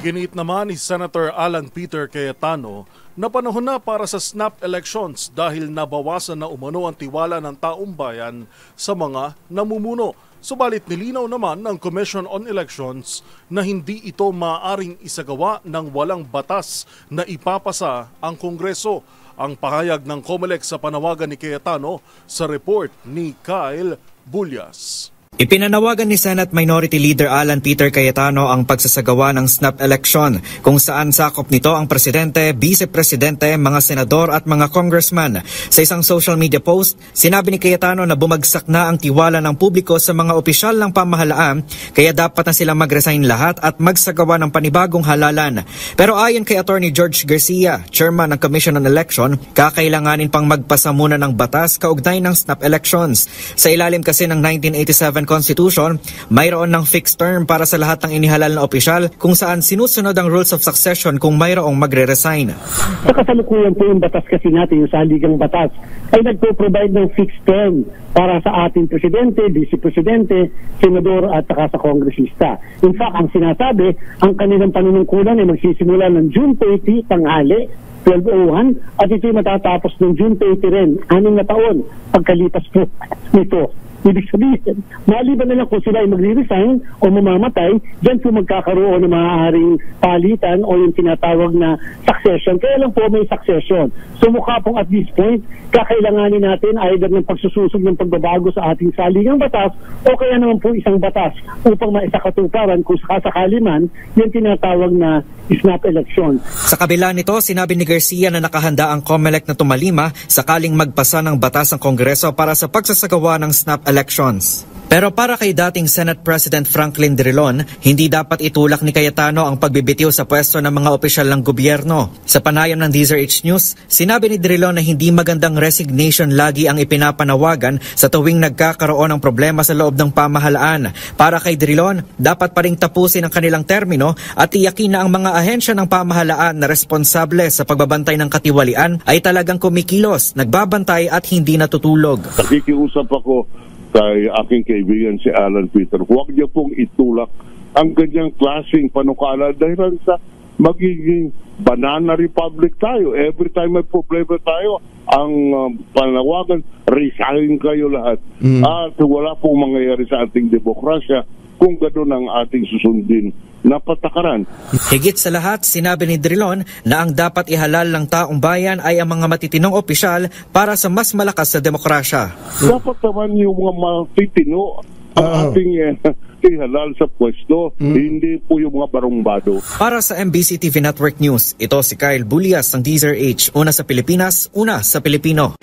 Iginiit naman ni Senator Alan Peter Cayetano na panahon na para sa snap elections dahil nabawasan na umano ang tiwala ng taong bayan sa mga namumuno. Subalit nilinaw naman ng Commission on Elections na hindi ito maaaring isagawa ng walang batas na ipapasa ang Kongreso. Ang pahayag ng COMELEC sa panawagan ni Cayetano sa report ni Kyle Bulyas. Ipinanawagan ni Senate Minority Leader Alan Peter Cayetano ang pagsasagawa ng snap election kung saan sakop nito ang presidente, vice-presidente, mga senador at mga congressman. Sa isang social media post, sinabi ni Cayetano na bumagsak na ang tiwala ng publiko sa mga opisyal ng pamahalaan kaya dapat na silang mag-resign lahat at magsagawa ng panibagong halalan. Pero ayon kay Attorney George Garcia, chairman ng Commission on Election, kakailanganin pang magpasa muna ng batas kaugnay ng snap elections. Sa ilalim kasi ng 1987 Constitution, mayroon ng fixed term para sa lahat ng inihalal na opisyal kung saan sinusunod ang rules of succession kung mayroong magre-resign. Sa kasalukuyan po yung batas kasi natin, yung saligang batas, ay nagpo-provide ng fixed term para sa ating presidente, vice-presidente, senador at saka sa kongresista. In fact, ang sinasabi, ang kanilang panunungkulan ay magsisimula ng June 30, tanghali, 12:01, at ito'y matatapos ng June 30 rin, 6 na taon pagkalipas po nito. Ibig sabihin, maliban na lang kung sila ay magre-resign o mamamatay, dyan po magkakaroon ng maaaring palitan o yung tinatawag na succession. Kaya lang po may succession. So mukha pong at this point, kakailanganin natin either ng pagsususog ng pagbabago sa ating saligang batas o kaya naman po isang batas upang maisakatuparan kung sakasakali man yung tinatawag na snap election. Sa kabila nito, sinabi ni Garcia na nakahanda ang COMELEC na tumalima sakaling magpasa ng batas ang Kongreso para sa pagsasagawa ng snap elections. Pero para kay dating Senate President Franklin Drilon, hindi dapat itulak ni Cayetano ang pagbibitiw sa pwesto ng mga opisyal ng gobyerno. Sa panayam ng DZRH News, sinabi ni Drilon na hindi magandang resignation lagi ang ipinapanawagan sa tuwing nagkakaroon ng problema sa loob ng pamahalaan. Para kay Drilon, dapat pa ring tapusin ang kanilang termino at tiyakin na ang mga ahensya ng pamahalaan na responsable sa pagbabantay ng katiwalian ay talagang kumikilos, nagbabantay at hindi natutulog. Nakikiusap ako kay aking kaibigan si Alan Peter, huwag niyo pong itulak ang ganyang klaseng panukala dahil sa magiging banana republic tayo. Every time may problema tayo, ang panawagan, resign kayo lahat. At wala pong mangyayari sa ating demokrasya kung gano'n ang ating susundin na patakaran. Higit sa lahat, sinabi ni Drilon na ang dapat ihalal ng taong bayan ay ang mga matitinong opisyal para sa mas malakas na demokrasya. Dapat naman yung mga matitino ang ating ihalal sa pwesto, hindi po yung mga barumbado. Para sa MBC TV Network News, ito si Kyle Bulyas ng DZRH, una sa Pilipinas, una sa Pilipino.